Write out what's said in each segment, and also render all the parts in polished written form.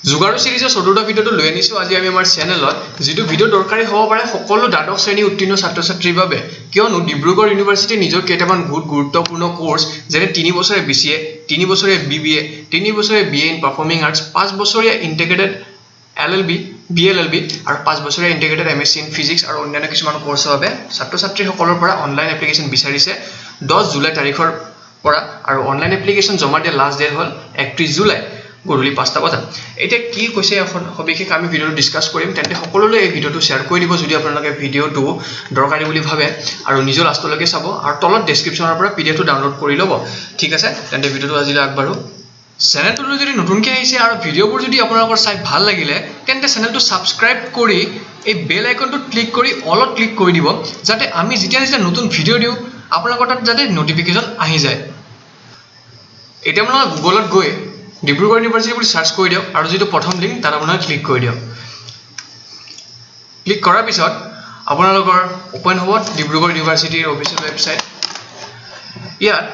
যোগাৰু সিৰিজৰ চতুৰ্থ ভিডিওটো লৈ আনিছো আজি আমি আমাৰ চেনেলত যেটো ভিডিও দৰকাৰী হ'ব পাৰে সকলো দ্বাদশ শ্ৰেণী উত্তীৰ্ণ ছাত্ৰ ছাত্ৰীৰ বাবে কিয়নো ডিব্ৰুগড় ইউনিভাৰ্সিটি নিজৰ কেইটামান গুৰুত্বপূৰ্ণ কোৰ্স যেনে 3 বছৰীয়া BCA 3 বছৰীয়া BBA 3 বছৰীয়া BA ইন পাৰফৰ্মিং আৰ্টস 5 বছৰীয়া ইন্টিগ্ৰেটেড LLB BLLB আৰু 5 বছৰীয়া ইন্টিগ্ৰেটেড MSc ইন ফিজিক্স আৰু অন্যান্য কিছুমান কোৰ্সৰ বাবে ছাত্ৰ ছাত্ৰীসকলৰ পৰা অনলাইন এপ্লিকেশন বিচাৰিছে 10 জুলাই তাৰিখৰ পৰা আৰু অনলাইন এপ্লিকেশন জমা দিয়া লাষ্ট ডেট হ'ল 31 জুলাই গধূলি 5টা বজা এটা কি কৈছে এখন সবিশেষ আমি ভিডিওটো ডিসকাস কৰিম তেন্তে সকলোলৈ এই ভিডিওটো শেয়াৰ কৰি দিব যদি আপোনালোকে ভিডিওটো দৰকাৰী বুলি ভাবে আৰু নিজৰ লাষ্টলৈকে চাব আৰু তলত ডেসক্ৰিপচনৰ পৰা পিডিএফটো ডাউনলোড কৰি ল'ব ঠিক আছে তেন্তে ভিডিওটো আজিলৈ আগবাঢ়ো চেনেলটো যদি নতুনকৈ আহিছে আৰু ভিডিওবোৰ যদি আপোনালোকৰ চাই ভাল লাগিলে তেন্তে চেনেলটো সাবস্ক্ৰাইব কৰি এই বেল আইকনটো ক্লিক কৰি অলট ক্লিক কৰি দিব যাতে আমি যেতিয়া নতুন ভিডিও দিও আপোনালোকৰ তাত যাতে নোটিফিকেশন আহি যায় এটা আপোনালোকে গুগলত গৈ ডিব্ৰুগড় ইউনিভাৰ্সিটি বুলি সাৰ্চ কৰি দিয়ক আৰু যেটো প্ৰথম লিংক তাত আপোনালোকে ক্লিক কৰি দিয়ক ক্লিক কৰাৰ পিছত আপোনালোকৰ ওপেন হ'ব ডিব্ৰুগড় ইউনিভাৰ্সিটিৰ অফিচিয়েল ৱেবসাইট ইয়াত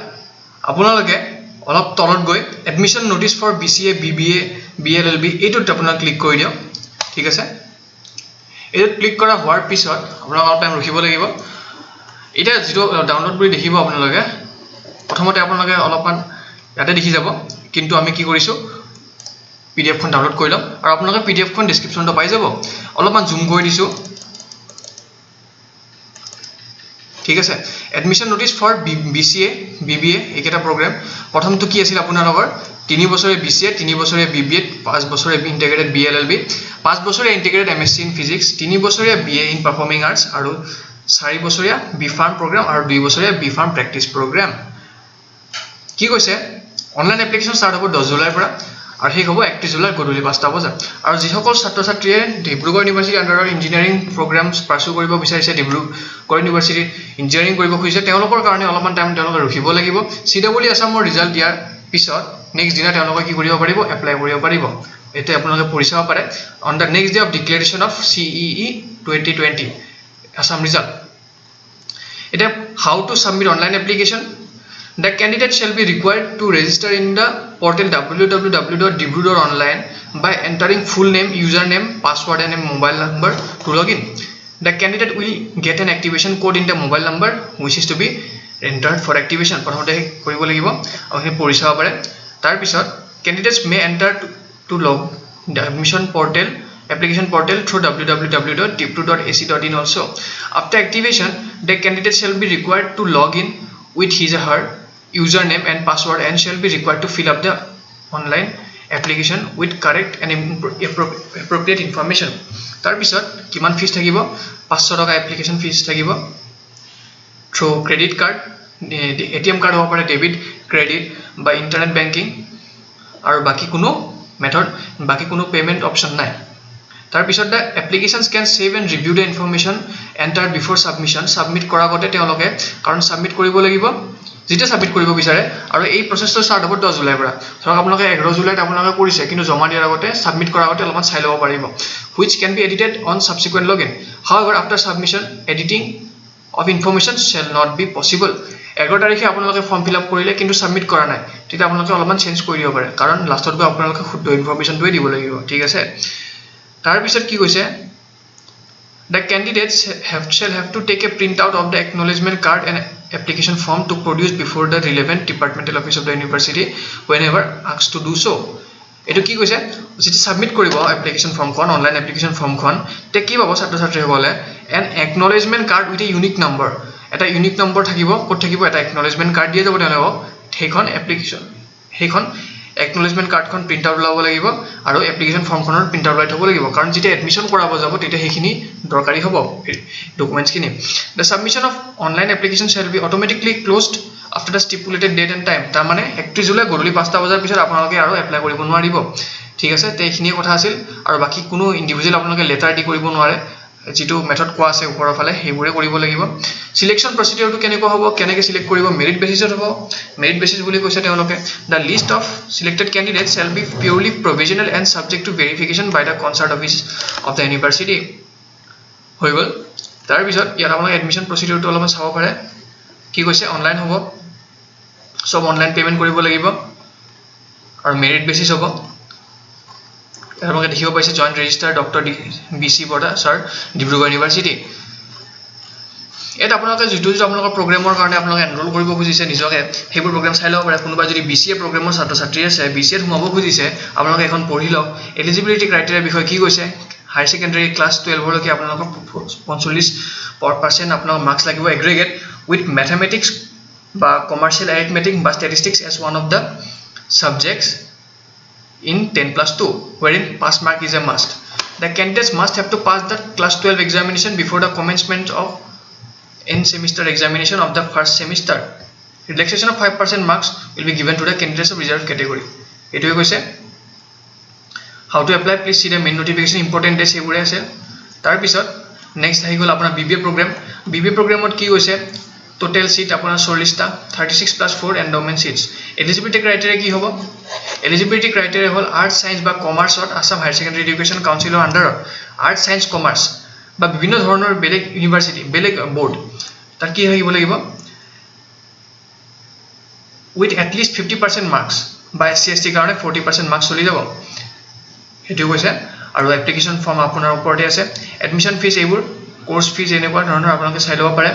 আপোনালোকে অলপ তলত গৈ admission notice for BCA BBA BLLB এইটোত আপোনালোকে ক্লিক কৰি দিয়ক ঠিক আছে এইটোত ক্লিক কৰা হোৱাৰ পিছত আপোনালোকে অলপ টাইম ৰখিব লাগিব এটা যেটো ডাউনলোড কৰি দেখিব আপোনালোকে প্ৰথমতে আপোনালোকে অলপমান ইয়াতে দেখি যাব কিন্তু আমি কি কৰিছো PDF খন ডাউনলোড কৰি লম আৰু আপোনালোকে PDF খন ডেসক্ৰিপচনটো পাই যাব অলপমান জুম কৰি দিছো ঠিক আছে admission notice for BCA BBA এইকেটা প্ৰগ্ৰাম প্ৰথমটো কি আছিল আপোনালোকৰ 3 বছৰীয়া BCA 3 বছৰীয়া BBA 5 বছৰীয়া ইন্টিগ্ৰেটেড BLLB 5 বছৰীয়া ইন্টিগ্ৰেটেড MSc ইন ফিজিক্স 3 বছৰীয়া BA ইন পাৰফৰ্মিং আৰ্টস আৰু 4 বছৰীয়া B.Pharm প্ৰগ্ৰাম আৰু 2 বছৰীয়া B.Pharm প্ৰেক্টিস প্ৰগ্ৰাম কি কৈছে অনলাইন এপ্লিকেশন স্টাৰ্ট হ'ব 10 জুলাইৰ পৰা আৰু শেষ হ'ব 31 জুলাই গধূলি 5টা বজা আৰু যিসকল ছাত্ৰ ছাত্ৰীয়ে ডিব্ৰুগড় ইউনিভাৰ্সিটি আন্ডাৰৰ ইঞ্জিনিয়াৰিং প্ৰগ্ৰামছ পাৰ্সু কৰিব বিচাৰিছে ডিব্ৰুগড় ইউনিভাৰ্সিটি ইঞ্জিনিয়াৰিং কৰিব খুজিছে তেওঁলোকৰ কাৰণে অলপমান টাইম তেওঁলোকে ৰখিব লাগিব CW আসামৰ ৰিজাল্ট দিয়াৰ পিছত নেক্সট দিনা তেওঁলোকে কি কৰিব পাৰিব এপ্লাই কৰিব পাৰিব এতে আপোনালোকে পঢ়ি চাব পাৰে on the next day of declaration of CEE 2020 Assam result এটা how to submit online application The candidate shall be required to register in the portal www.dibru.online by entering full name, username, password and a mobile number to login. The candidate will get an activation code in the mobile number which is to be entered for activation. প্ৰথমতে কৰিব লাগিব আপুনি পঢ়ি চাব পাৰে তাৰ পিছত candidates may enter to log the admission portal application portal through www.dibru.ac.in also. After activation, the candidate shall be required to log in with his or her username and password and shall be required to fill up the online application with correct and appropriate information. Tar pisot kiman fees thakibo 500 taka application fees thakibo through credit card ATM card hobo pare debit credit by internet banking aru baki kuno method baki kuno payment option nai. Tar pisot the applications can save and review the information entered before submission submit kora gote teoloke karon submit koribo lagibo যেটা submit কৰিব বিচাৰে আৰু এই প্ৰসেসটো start হ'ব 10 জুলাইৰ পৰা ধৰক আপোনালোকে 11 জুলাইত আপোনালোকে কৰিছে কিন্তু জমা দিয়াৰ আগতে সাবমিট কৰাৰ আগতে অলপমান চাই ল'ব পাৰিব which can be edited on subsequent login however after submission editing of information shall not be possible 11 তাৰিখে আপোনালোকে ফৰ্ম ফিল আপ কৰিলে কিন্তু সাবমিট কৰা নাই তেতিয়া আপোনালোকে অলপমান চেঞ্জ কৰি দিব পাৰে কাৰণ লাষ্টত গৈ আপোনালোকে শুদ্ধ ইনফৰমেশনটোৱে দিব লাগিব ঠিক আছে তাৰ পিছত কি কৈছে The candidates shall have to take a printout of the acknowledgement card and application form to produce before the relevant departmental office of the university whenever asked to do so. Eto ki koise jeti submit koribo application form kon online application form kon te ki babo ছাত্ৰ ছাত্ৰী হলে an acknowledgement card with a unique number eta unique number thakibo kot thakibo eta acknowledgement card diye jabo telego heikon application heikon acknowledgement card kon print out labo lagibo aru application form konor print out lai thabo lagibo karon jeti admission korabo jabo tete hekhini dorkari hobo documents kini the submission of online application shall be automatically closed after the stipulated date and time tar mane 31 july গধূলি 5টা বজাৰ পিছত আপোনালোকে আৰু apply কৰিব নোৱাৰিব ঠিক আছে তে এখিনি কথা আছিল আৰু বাকি কোনো ইন্ডিভিজুৱেল আপোনালোকে লেটাৰ দি কৰিব নোৱাৰে যেটো মেথড কোৱা আছে ওপৰৰ ফালে হেইবোৰে কৰিব লাগিব সিলেকশন প্ৰসিডিউৰটো কেনেকৈ হ'ব কেনেকৈ সিলেক্ট কৰিব মেৰিট বেসিছত হ'ব মেৰিট বেসিছ বুলি কৈছে তেওঁলোকে the list of selected candidates shall be purely provisional and subject to verification by the concert office of the university হৈ গল তাৰ পিছত ইয়াত আপোনালোকে এডমিশন প্ৰসিডিউৰটো অলপমান চাব পাৰে কি কৈছে অনলাইন হ'ব সব অনলাইন পেমেন্ট কৰিব লাগিব আৰু মেৰিট বেসিছ হ'ব আপোনালোকে দেখিব পাইছে joint registrar doctor BC Bora sir Dibrugarh university এটা আপোনালোকে যিটো আপোনালোকৰ প্ৰগ্ৰামৰ কাৰণে আপোনালোকে এনৰোল কৰিব খুজিছে নিজকে সেইবোৰ প্ৰগ্ৰাম চাই ল'ব পাৰে কোনোবা যদি BCA প্ৰগ্ৰামৰ ছাত্ৰ ছাত্ৰী আছে BCA সোমাব খুজিছে আপোনালোকে এখন পঢ়ি লওক এলিজিবিলিটি ক্ৰাইটেৰিয়া বিষয়ে কি কৈছে হায়াৰ সেকেন্ডাৰী ক্লাস 12 লৈকে আপোনালোকৰ 45% আপোনালোকৰ মাৰ্কস লাগিব এগ্ৰিগেট উইথ ম্যাথমেটিক্স বা কমাৰ্শিয়াল এৰিথমেটিক বা statistics as one of the subjects in 10+2 wherein pass mark is a must the candidates must have to pass the class 12 examination before the commencement of end semester examination of the first semester relaxation of 5% marks will be given to the candidates of reserved category etu hoise how to apply please see the main notification important days ebure ase tar pisot next ahi gol apna BBA program ot ki hoise total seat apna 40 ta 36 plus 4 endowment seats eligibility criteria ki hobo eligibility criteria hol arts science ba commerce ot Assam Higher Secondary Education Council or under arts science commerce বা বিভিন্ন ধৰণৰ বেলেগ university বেলেগ board তাৰ কি হইব লাগিব with at list 50% marks বা SC/ST কাৰণে 40% মাৰ্কস চলি যাব হেতু কৈছে আৰু এপ্লিকেশন ফৰ্ম আপোনাৰ ওপৰতে আছে এডমিশন ফিজ এইবোৰ কোৰ্স ফিজ এনেকুৱা ধৰণৰ আপোনালোকে চাই ল'ব পাৰে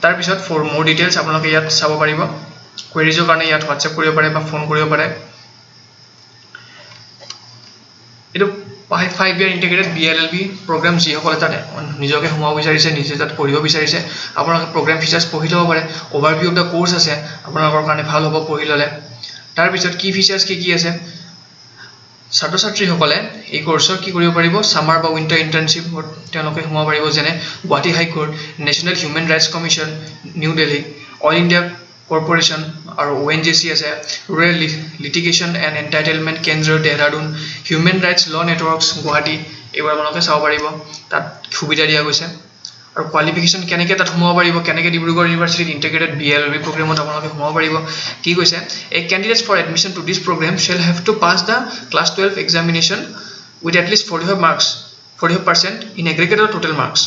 তাৰ পিছত ফৰ মোৰ ডিটেইলছ আপোনালোকে ইয়াত চাব পাৰিব কোৱেৰিজৰ কাৰণে ইয়াত WhatsApp কৰিব পাৰে বা ফোন কৰিব পাৰে এটো 5-year integrated BLLB program ji hokole tane nijoke homaw bicharise nije tat poribo bicharise apnalok program features pohi lobo pare overview of the course ase apnalokor karone bhal hobo pohi lole tar bisot key features ki ase ছাত্ৰ ছাত্ৰী হকলে এই কোৰ্সৰ কি কৰিব পাৰিব summer বা winter internship তেওঁলোকে হোমা পাৰিব যেনে Guwahati high court national human rights commission new Delhi all India corporation আৰু ONGC আছে ৰুৰেল লিটিগেশ্যন এণ্ড এন্টাইটেলমেন্ট কেন্দ্ৰ দেহৰাদুন হিউম্যান ৰাইটস ল নেটৱৰ্কছ গুৱাহাটী এইবোৰ আপোনালোকে চাব পাৰিব তাত সুবিধা দিয়া গৈছে আৰু কোৱালিফিকেশন কেনেকৈ তাত হোমাব পাৰিব কেনেকৈ ডিব্ৰুগড় ইউনিভাৰ্সিটি ইন্টিগ্ৰেটেড BLLB প্ৰগ্ৰামত আপোনালোকে হোমাব পাৰিব কি কৈছে a candidates for admission to this program shall have to pass the class 12 examination with at least 45% in aggregate or total marks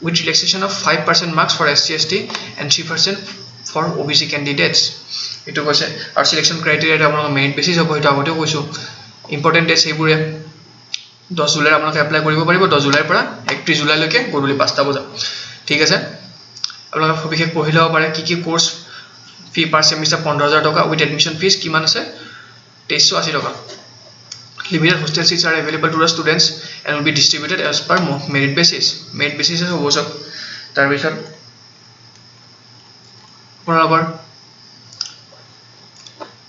with relaxation of 5% marks for SC/ST and 3% for OBC candidates etu কৈছে আৰু selection criteria এটা আপোনালোকৰ merit basis হ'ব এটা আগতে কৈছো important dates এইবোৰে 10 July আপোনালোকে এপ্লাই কৰিব পাৰিব 10 জুলাইৰ পৰা 31 জুলাই লৈকে গধূলি 5টা বজা ঠিক আছে আপোনালোকে সবিশেষ পঢ়ি ল'ব পাৰে কি কোৰ্স ফি পাৰ সেমিস্টাৰ 15000 টকা উইথ এডমিশন ফিজ কিমান আছে 2380 টকা limited hostel seats are available to the students and will be distributed as per merit basis হ'ব সব তাৰ পিছত আপোনালোকৰ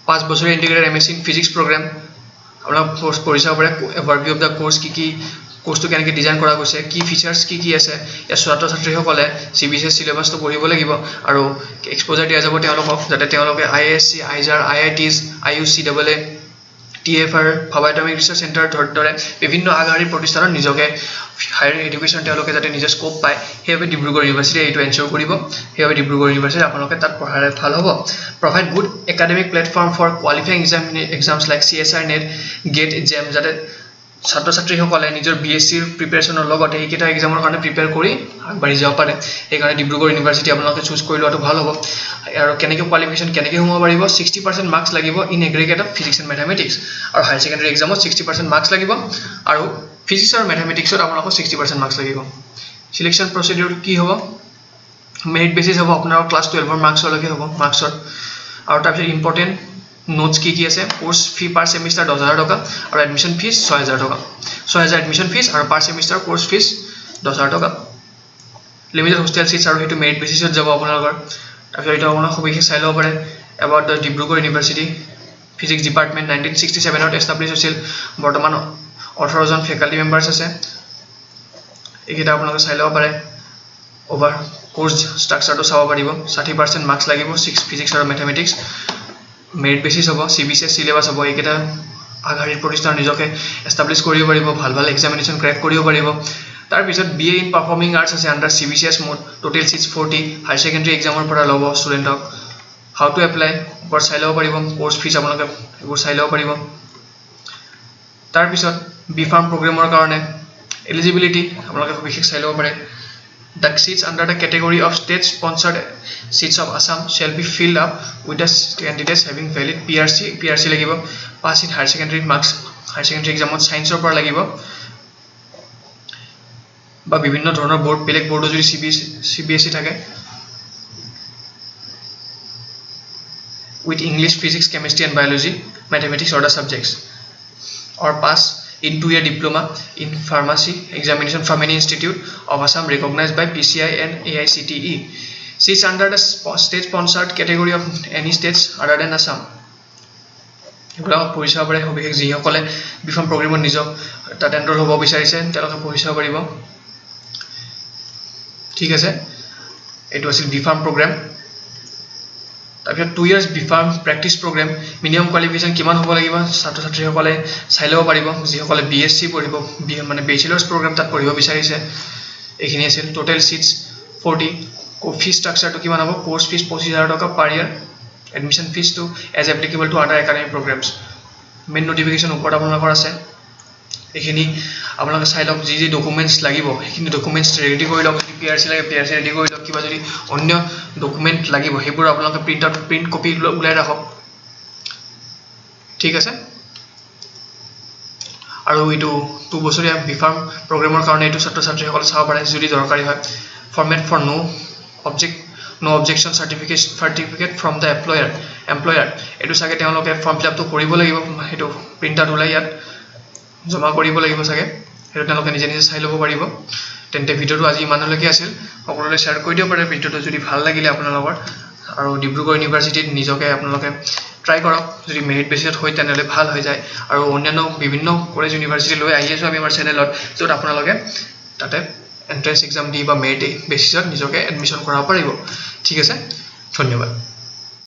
5 বছৰীয়া integrated MSc in physics program আপোনালোক কোৰ্স পঢ়িছা পাৰে overview of the course কি কোৰ্সটো কেনেকৈ ডিজাইন কৰা গৈছে কি ফিচাৰ্স কি আছে এই ছাত্ৰ ছাত্ৰীসকলে CBSE সিলেবাসটো পঢ়িব লাগিব আৰু এক্সপোজাৰ দিয়া যাব তেওঁলোকক যাতে তেওঁলোকে IISc IJAR IITs IUCAA TFR ফাবাইটমিক ৰিসাৰ্চ চেণ্টাৰ ধৰে বিভিন্ন আগশাৰীৰ প্ৰতিষ্ঠানত নিজকে হায়াৰ এডুকেশ্যন তেওঁলোকে যাতে নিজৰ স্কোপ পায় সেইভাবে ডিব্ৰুগড় ইউনিভাৰ্সিটি এইটো এনশিওৰ কৰিব সেইভাবে ডিব্ৰুগড় ইউনিভাৰ্সিটি আপোনালোকে তাত পঢ়াৰে ভাল হ'ব provide good academic platform for qualifying exams like CSIR NET GATE JAM যাতে ছাত্ৰ ছাত্ৰীসকলে নিজৰ BSc প্ৰিপাৰেচনৰ লগতে এইকেইটা এক্সামৰ কাৰণে প্ৰিপেয়াৰ কৰি আগবাঢ়ি যাব পাৰে সেইকাৰণে ডিব্ৰুগড় ইউনিভাৰ্সিটি আপোনালোকে চুজ কৰি লোৱাটো ভাল হ'ব আৰু কেনেকৈ কোৱালিফিকেশন কেনেকৈ হোমাব পাৰিব 60% মাৰ্কস লাগিব in aggregate of physics and mathematics আৰু হায়াৰ সেকেন্ডাৰী এক্সামত 60% মাৰ্কস লাগিব আৰু ফিজিক্স আৰু ম্যাথমেটিক্সত আপোনালোকৰ 60% মাৰ্কস লাগিব সিলেকশন প্ৰসিডিউৰ কি হ'ব মেৰিট বেসিস হ'ব আপোনাৰ ক্লাস 12 ৰ মাৰ্কস লৈকে হ'ব মাৰ্কসত আৰু তাৰপিছত ইম্পৰ্টেন্ট নোটস কি আছে কোর্স ফি পার সেমিস্টার 10000 টাকা আর এডমিশন ফিস 6000 টাকা 6000 এডমিশন ফিস আর পার সেমিস্টার কোর্স ফিস 10000 টাকা লিমিটেড হোস্টেল সিটস আর হেতু মেৰিট বেসিছত যাব আপোনালোকৰ তাৰপিছত এটা আপোনালোক সবিশেষ চাই ল'ব পাৰে about the Dibrugarh university physics department 1967 to establish হৈছিল বৰ্তমান 18 জন ফেকাল্টি মেম্বাৰ্স আছে এইকেইটা আপোনালোকে চাই ল'ব পাৰে ওভাৰ কোৰ্স স্ট্ৰাকচাৰটো চাব পাৰিব 60% মাৰ্কস লাগিব 6 ফিজিক্স আৰু ম্যাথমেটিক্স মেৰিট বেসিস হ'ব CBSE সিলেবাস হ'ব এইকেইটা আগশাৰীৰ প্ৰতিষ্ঠান নিজকে এস্টাব্লিশ কৰিব পাৰিব ভাল এক্সামিনেশন ক্ৰেক কৰিব পাৰিব তাৰ পিছত BA in performing arts আছে under CBCS mode total seats 40 higher secondary এক্সামৰ পৰা ল'ব ষ্টুডেন্টক হাউ টু এপ্লাই ওপৰ চাই ল'ব পাৰিব কোৰ্স ফিজ আপোনালোকে এইবোৰ চাই ল'ব পাৰিব তাৰ পিছত বি ফাৰ্ম প্ৰগ্ৰামৰ কাৰণে এলিজিবিলিটি আপোনালোকে বিশেষ চাই ল'ব পাৰে The seats under the category of state-sponsored seats of Assam shall be filled up with the candidates having valid PRC লাগিব pass in higher secondary marks higher secondary এক্সামত ছায়েন্সৰ পৰা লাগিব বা বিভিন্ন ধৰণৰ বোৰ্ড বেলেগ বোৰ্ডো যদি CBSE থাকে with English, Physics, Chemistry and Biology, Mathematics or the subjects, or pass in 2-year diploma in pharmacy examination from any institute of Assam recognized by PCI and AICTE. Seats under the state sponsored category of any states other than Assam. এগুলো পঢ়িব পাৰে বিশেষ যিসকলে B Pharm প্ৰগ্ৰেমত নিজক তাত enrol হ'ব বিচাৰিছে তেওঁলোকে পঢ়িব পাৰিব ঠিক আছে এইটো আছিল বিফাৰ্ম প্ৰগ্ৰেম তাৰপিছত 2 years B Pharm practice programme minimum qualification কিমান হ'ব লাগিব ছাত্ৰ ছাত্ৰীসকলে চাই ল'ব পাৰিব যিসকলে BSc পঢ়িব মানে বেচেলাৰ্ছ প্ৰগ্ৰেম তাত পঢ়িব বিচাৰিছে এইখিনি আছিল টোটেল সিটস 40 ফি ষ্ট্ৰাকচাৰটো কিমান হ'ব কোৰ্স ফিজ 25000 টকা per year admission fees to as applicable to other academic programmes main notification ওপৰত আপোনালোকৰ আছে এইখিনি আপোনালোকে চাই লওক যি ডকুমেণ্টছ লাগিব সেইখিনি ডকুমেণ্টছ ৰেডি কৰি লওক PRC লাগে PRC ৰেডি কৰি লওক কিবা যদি অন্য ডকুমেণ্ট লাগিব সেইবোৰ আপোনালোকে প্ৰিণ্ট কপি উলাই ৰাখক ঠিক আছে আৰু এইটো 2 বছৰীয়া বিফাৰ্ম প্ৰগ্ৰামৰ কাৰণে এইটো ছাত্ৰ ছাত্ৰীসকলে চাব পাৰে যদি দৰকাৰী হয় format for no objection certificate from the employer এটো সাগে তেওঁলোকে ফৰ্ম ফিল আপটো কৰিব লাগিব হেতু প্ৰিন্ট আউট উলাই ইয়াত জমা কৰিব লাগিব সাগে হেতু তেওঁলোকে নিজে নিজে চাই ল'ব পাৰিব তেন্তে ভিডিওটো আজি ইমানলৈকে আছিল সকলোলৈ শেয়াৰ কৰি দিও পাৰে ভিডিওটো যদি ভাল লাগিলে আপোনালোকৰ আৰু ডিব্ৰুগড় ইউনিভাৰ্সিটিত নিজকে আপোনালোকে ট্ৰাই কৰক যদি মেৰিট বেচিছত হয় তেনেহলে ভাল হৈ যায় আৰু অন্যান্য বিভিন্ন কলেজ ইউনিভাৰ্সিটি লৈ আহি আছো আমি আমাৰ চেনেলত যত আপোনালোকে তাতে এন্ট্ৰেন্স এক্সাম দি বা মেৰিট বেচিছত নিজকে এডমিশন কৰাব পাৰিব ঠিক আছে ধন্যবাদ